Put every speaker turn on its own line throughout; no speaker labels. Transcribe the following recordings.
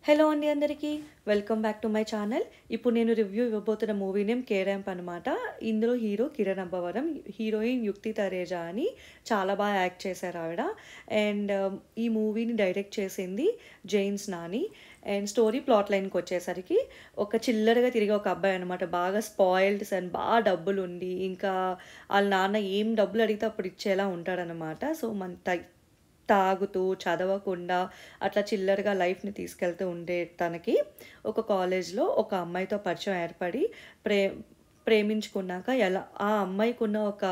Hello అండి అందరికీ. Welcome back to my channel. ఇప్పుడు నేను రివ్యూ ఇవ్వబోతున్న మూవీ నేమ్ 'కే ర్యాంప్' అనమాట. ఇందులో హీరో కిరణ్ అబ్బవరం, హీరోయిన్ యుక్తి తరేజా అని చాలా బాగా యాక్ట్ చేశారు ఆవిడ. అండ్ ఈ మూవీని డైరెక్ట్ చేసింది James Nani. And story plot లైన్‌కి వచ్చేసరికి ఒక చిల్లరగా తిరిగే ఒక అబ్బాయి అనమాట. బాగా స్పాయిల్డ్ సన్, బాగా డబ్బులుండి, ఇంకా ఆళ్ళ నాన్న ఏం డబ్బులు అడిగితే అప్పుడు ఇచ్చేలా ఉంటాడనమాట. సో, తాగుతూ, చదవకుండా అట్లా చిల్లరగా లైఫ్‌ని తీసుకెళ్తూ ఉండే తనకి ఒక కాలేజ్‌లో ఒక అమ్మాయితో పరిచయం ఏర్పడి ప్రే ప్రేమించుకున్నాక ఆ అమ్మాయికున్న ఒక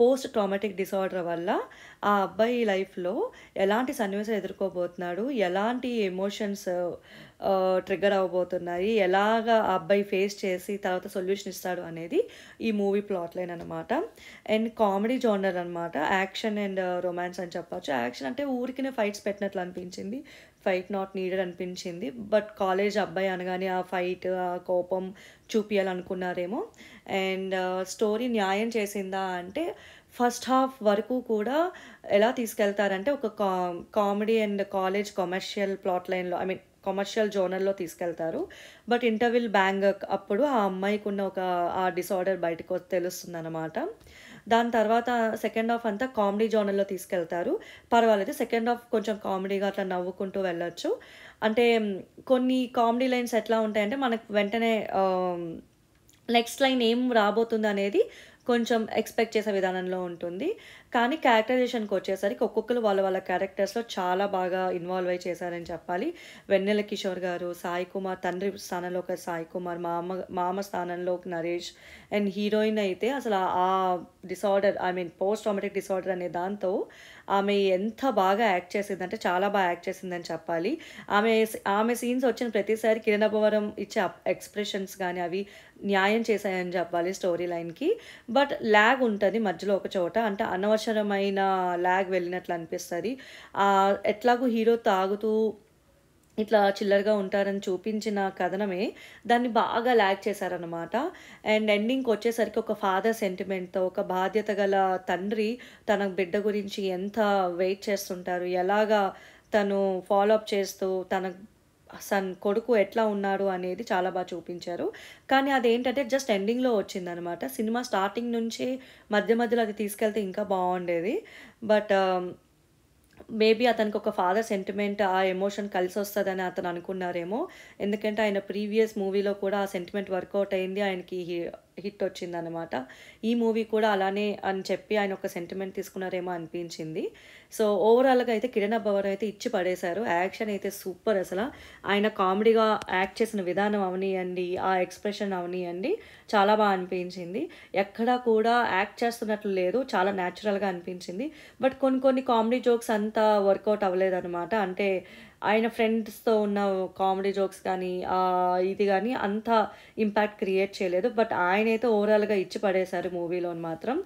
పోస్ట్ ట్రామాటిక్ డిసార్డర్ వల్ల ఆ అబ్బాయి లైఫ్‌లో ఎలాంటి సన్నివేశాలు ఎదుర్కోబోతున్నాడు, ఎలాంటి ఎమోషన్స్ ట్రిగ్గర్ అవ్వబోతున్నాయి, ఎలాగా ఆ అబ్బాయి ఫేస్ చేసి తర్వాత సొల్యూషన్ ఇస్తాడు అనేది ఈ మూవీ ప్లాట్ లైన్ అనమాట. అండ్ కామెడీ జోనర్ అనమాట. యాక్షన్ అండ్ రొమాన్స్ అని చెప్పొచ్చు. యాక్షన్ అంటే ఊరికనే ఫైట్స్ పెట్టినట్లు అనిపించింది. ఫైట్ నాట్ నీడెడ్ అనిపించింది. బట్ కాలేజ్ అబ్బాయి అనగానే ఆ ఫైట్, ఆ కోపం చూపియాలనుకున్నారేమో. అండ్ స్టోరీ న్యాయం చేసిందా అంటే ఫస్ట్ హాఫ్ వరకు కూడా ఎలా తీసుకెళ్తారంటే ఒక comedy and college commercial plot లైన్‌లో కమర్షియల్ జోనర్‌లో తీసుకెళ్తారు. బట్ ఇంటర్వెల్ బ్యాంగ్ అప్పుడు ఆ అమ్మాయికున్న ఆ డిసార్డర్ బయటకు తెలుస్తుందనమాట. దాని తర్వాత సెకండ్ హాఫ్ అంతా కామెడీ జోనర్‌లో తీసుకెళ్తారు. పర్వాలేదు. సెకండ్ హాఫ్ కొంచెం కామెడీగా అట్లా నవ్వుకుంటూ వెళ్ళొచ్చు. అంటే కొన్ని కామెడీ లైన్స్ ఎట్లా ఉంటాయంటే మనకు వెంటనే నెక్స్ట్ లైన్ ఏం రాబోతుందనేది కొంచెం ఎక్స్‌పెక్ట్ చేసే విధానంలో ఉంటుంది. కానీ క్యారెక్టరైజేషన్‌కొచ్చేసరికి ఒక్కొక్కళ్ళు వాళ్ళ వాళ్ళ క్యారెక్టర్స్‌లో చాలా బాగా ఇన్వాల్వ్ అయ్యి చేశారని చెప్పాలి. వెన్నెల కిషోర్ గారు, సాయి కుమార్ తండ్రి స్థానంలో ఒక సాయి కుమార్, మామ స్థానంలో ఒక నరేష్. అండ్ హీరోయిన్ అయితే అసలు ఆ పోస్ట్ ట్రామాటిక్ డిసార్డర్ అనే దాంతో ఆమె ఎంత బాగా యాక్ట్ చేసిందంటే చాలా బాగా యాక్ట్ చేసిందని చెప్పాలి. ఆమె సీన్స్ వచ్చిన ప్రతిసారి కిరణ్ అబ్బవరం ఇచ్చే ఎక్స్‌ప్రెషన్స్ గాని అవి న్యాయం చేశాయని చెప్పాలి స్టోరీ లైన్‌కి. బట్ ల్యాగ్ ఉంటది మధ్యలో ఒక చోట. అంటే అనవసరమైన ల్యాగ్ వెళ్ళినట్లు అనిపిస్తది. ఎట్లాగో హీరో తాగుతూ ఇట్లా చిల్లరగా ఉంటారని చూపించిన కథనమే దాన్ని బాగా ల్యాగ్ చేశారనమాట. అండ్ ఎండింగ్‌కొచ్చేసరికి ఒక ఫాదర్ సెంటిమెంట్‌తో ఒక బాధ్యత గల తండ్రి తన బిడ్డ గురించి ఎంత వెయిట్ చేస్తుంటారు. ఎలాగా తను ఫాలో అప్ చేస్తూ తన కొడుకు ఎట్లా ఉన్నాడు అనేది చాలా చూపించారు. కానీ అదేంటంటే జస్ట్ ఎండింగ్‌లో వచ్చిందనమాట. సినిమా స్టార్టింగ్ నుంచే మధ్య మధ్యలో అది తీసుకెళ్తే ఇంకా బావుండేది. బట్ మేబీ అతనికొక ఫాదర్ సెంటిమెంట్, ఆ ఎమోషన్ కలిసొస్తదని అతను అనుకున్నారేమో. ఎందుకంటే ఆయన ప్రీవియస్ మూవీలో కూడా ఆ సెంటిమెంట్ వర్కౌట్ అయింది. ఆయనకి హిట్ వచ్చిందనమాట. ఈ మూవీ కూడా అలానే అని చెప్పి ఆయన ఒక సెంటిమెంట్ తీసుకున్నారేమో అనిపించింది. సో, ఓవరాల్‌గా అయితే కిరణ్ అబ్బవరం అయితే ఇచ్చి పడేశారు. యాక్షన్ అయితే సూపర్ అసల. ఆయన కామెడీగా యాక్ట్ చేసిన విధానం అవనియండి, ఆ ఎక్స్‌ప్రెషన్ అవనియండి చాలా అనిపించింది. ఎక్కడా కూడా యాక్ట్ చేస్తున్నట్లు లేదు. చాలా న్యాచురల్‌గా అనిపించింది. బట్ కొన్ని కొన్ని కామెడీ జోక్స్ అంతా వర్కౌట్ అవ్వలేదనమాట. అంటే ఆయన ఫ్రెండ్స్‌తో ఉన్న కామెడీ జోక్స్ కానీ, ఇది గానీ అంత ఇంపాక్ట్ క్రియేట్ చేయలేదు. బట్ ఆయనైతే ఓవరాల్‌గా ఇచ్చి పడేశారు మూవీలోని మాత్రం.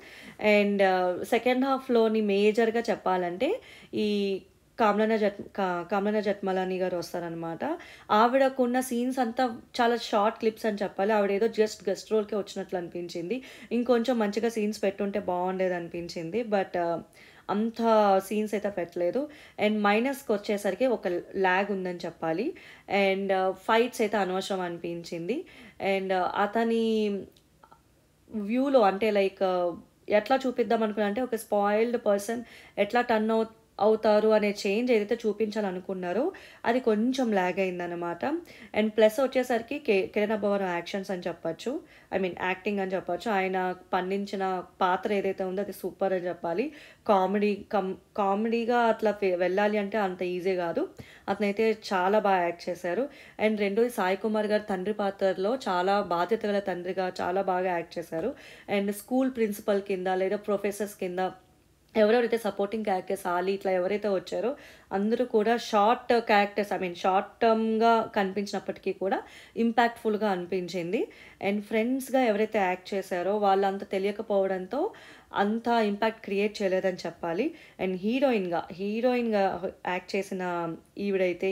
అండ్ సెకండ్ హాఫ్‌లోని మేజర్‌గా చెప్పాలంటే ఈ కామ్లన జట్మలాని గారు వస్తారనమాట. ఆవిడకున్న సీన్స్ అంతా చాలా షార్ట్ క్లిప్స్ అని చెప్పాలి. ఆవిడేదో జస్ట్ గెస్ట్ రోల్‌కే వచ్చినట్లు అనిపించింది. ఇంకొంచెం మంచిగా సీన్స్ పెట్టుంటే బావుండేదనిపించింది. బట్ అంత సీన్స్ అయితే పెట్టలేదు. అండ్ మైనస్‌కొచ్చేసరికి ఒక ల్యాగ్ ఉందని చెప్పాలి. అండ్ ఫైట్స్ అయితే అనవసరం అనిపించింది. అండ్ అతని వ్యూలో అంటే ఎట్లా చూపిద్దాం అనుకున్నా అంటే ఒక స్పాయిల్డ్ పర్సన్ ఎట్లా అవుతారు అనే చేంజ్ ఏదైతే చూపించాలనుకున్నారో అది కొంచెం ల్యాగ్ అయిందనమాట. అండ్ ప్లస్ వచ్చేసరికి కిరణ్ అబ్బవరం యాక్షన్స్ అని చెప్పొచ్చు. యాక్టింగ్ అని చెప్పొచ్చు. ఆయన పండించిన పాత్ర ఏదైతే ఉందో అది సూపర్ అని చెప్పాలి. కామెడీగా అట్లా వెళ్ళాలి అంటే అంత ఈజీ కాదు. అతనైతే చాలా బాగా యాక్ట్ చేశారు. అండ్ రెండోది సాయి కుమార్ గారు తండ్రి పాత్రలో చాలా బాధ్యత గల తండ్రిగా చాలా బాగా యాక్ట్ చేశారు. అండ్ స్కూల్ ప్రిన్సిపల్ కింద లేదా ప్రొఫెసర్స్ కింద ఎవరెవరైతే సపోర్టింగ్ క్యారెక్టర్స్ ఆలి ఇట్లా ఎవరైతే వచ్చారో అందరూ కూడా షార్ట్ క్యారెక్టర్స్ షార్ట్ టర్మ్‌గా కనిపించినప్పటికీ కూడా ఇంపాక్ట్‌ఫుల్‌గా అనిపించింది. అండ్ ఫ్రెండ్స్‌గా ఎవరైతే యాక్ట్ చేశారో వాళ్ళంత తెలియకపోవడంతో అంత ఇంపాక్ట్ క్రియేట్ చేయలేదని చెప్పాలి. అండ్ హీరోయిన్‌గా యాక్ట్ చేసిన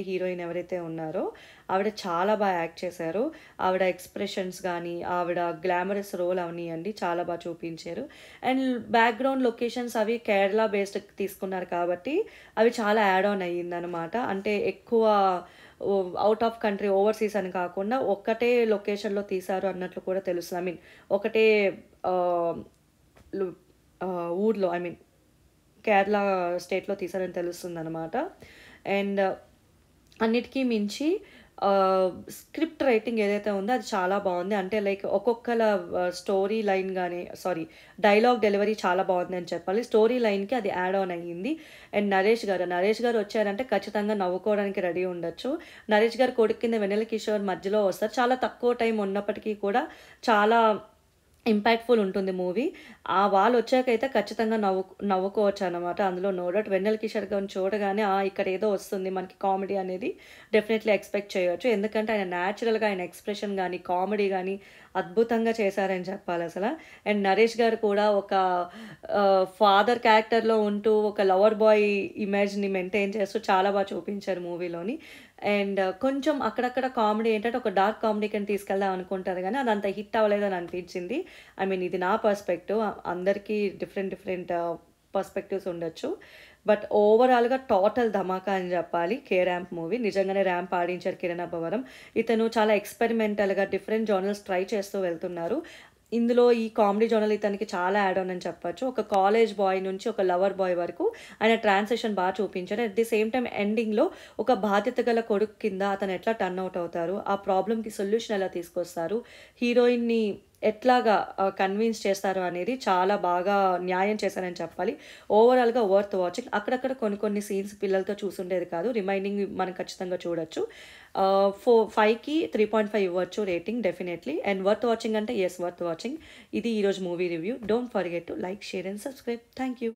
హీరోయిన్ ఎవరైతే ఉన్నారో ఆవిడ చాలా బాగా యాక్ట్ చేశారు. ఆవిడ ఎక్స్‌ప్రెషన్స్ గానీ, ఆవిడ గ్లామరస్ రోల్ అవనియండి చాలా చూపించారు. అండ్ బ్యాక్‌గ్రౌండ్ లొకేషన్స్ అవి కేరళ బేస్డ్ తీసుకున్నారు కాబట్టి అవి చాలా యాడ్ ఆన్ అయ్యిందనమాట. అంటే ఎక్కువ అవుట్ ఆఫ్ కంట్రీ ఓవర్‌సీస్ అని కాకుండా ఒక్కటే లొకేషన్‌లో తీశారు అన్నట్లు కూడా తెలుస్తుంది. ఐ మీన్ ఒకటే ఆహ్, లు ఊర్లో ఐ మీన్ కేరళ స్టేట్‌లో తీశారని తెలుస్తుందనమాట. అండ్ అన్నిటికి మించి స్క్రిప్ట్ రైటింగ్ ఏదైతే ఉందో అది చాలా బావుంది. అంటే లైక్ ఒక్కొక్కల స్టోరీ లైన్ గాని డైలాగ్ డెలివరీ చాలా బావుందని చెప్పాలి. స్టోరీ లైన్‌కి అది యాడ్ ఆన్ అయ్యింది. అండ్ నరేష్ గారు వచ్చారంటే ఖచ్చితంగా నవ్వుకోవడానికి రెడీ ఉండొచ్చు. నరేష్ గారి కొడుకు కింద వెన్నెల కిషోర్ మధ్యలో వస్తారు. చాలా తక్కువ టైం ఉన్నప్పటికీ కూడా చాలా ఇంపాక్ట్‌ఫుల్ ఉంటుంది మూవీ. వాళ్ళొచ్చాకైతే ఖచ్చితంగా నవ్వుకోవచ్చనమాట. అందులో నో డౌట్. వెన్నెల కిషోర్ గారిని చూడగానే ఇక్కడేదో వస్తుంది మనకి కామెడీ అనేది డెఫినెట్‌లీ ఎక్స్‌పెక్ట్ చేయొచ్చు. ఎందుకంటే ఆయన న్యాచురల్‌గా ఆయన ఎక్స్‌ప్రెషన్ గాని, కామెడీ గాని అద్భుతంగా చేశారని చెప్పాలసల. అండ్ నరేష్ గారు కూడా ఒక ఫాదర్ క్యారెక్టర్‌లో ఉంటూ ఒక లవర్ బాయ్ ఇమేజ్‌ని మెయింటైన్ చేస్తూ చాలా చూపించారు మూవీలోని. అండ్ కొంచెం అక్కడక్కడ కామెడీ ఏంటంటే ఒక డార్క్ కామెడీ కింద తీసుకెళ్దాం అనుకుంటారు గానీ అదంత హిట్ అవ్వలేదని అనిపించింది. ఐ మీన్ ఇది నా పర్స్పెక్టివ్. అందరికీ డిఫరెంట్ పర్స్పెక్టివ్స్ ఉండొచ్చు. బట్ ఓవరాల్‌గా టోటల్ ధమాకా అని జెప్పాలి 'కే ర్యాంప్' మూవీ. నిజంగానే ర్యాంప్ ఆడించారు కిరణ్ అబ్బవరం. ఇతను చాలా ఎక్స్‌పెరిమెంటల్‌గా డిఫరెంట్ జోనర్స్ ట్రై చేస్తూ వెళ్తున్నారు. ఇందులో ఈ కామెడీ జోనర్ ఇతనికి చాలా యాడ్ ఆన్ అని చెప్పొచ్చు. ఒక కాలేజ్ బాయ్ నుంచి ఒక లవర్ బాయ్ వరకు ఆయన ట్రాన్సిషన్ చూపించారు. అట్ ది సేమ్ టైమ్ ఎండింగ్‌లో ఒక బాధ్యత గల కొడుకు కింద అతను ఎట్లా టర్న్ ఔట్ అవుతారు, ఆ ప్రాబ్లమ్‌కి సొల్యూషన్ ఎలా తీసుకొస్తారు, హీరోయిన్‌ని ఎట్లాగా కన్విన్స్ చేస్తారు అనేది చాలా బాగా న్యాయం చేశారని చెప్పాలి. ఓవరాల్‌గా వర్త్ వాచింగ్. అక్కడక్కడ కొన్ని సీన్స్ పిల్లలతో చూసుండేది కాదు. రిమైనింగ్ మనం ఖచ్చితంగా చూడొచ్చు. 5కి 3.5 ఇవ్వచ్చు rating definitely. And worth watching అంటే యెస్ వర్త్ వాచింగ్. ఇది ఈరోజు movie review. Don't forget to like, share and subscribe. Thank you.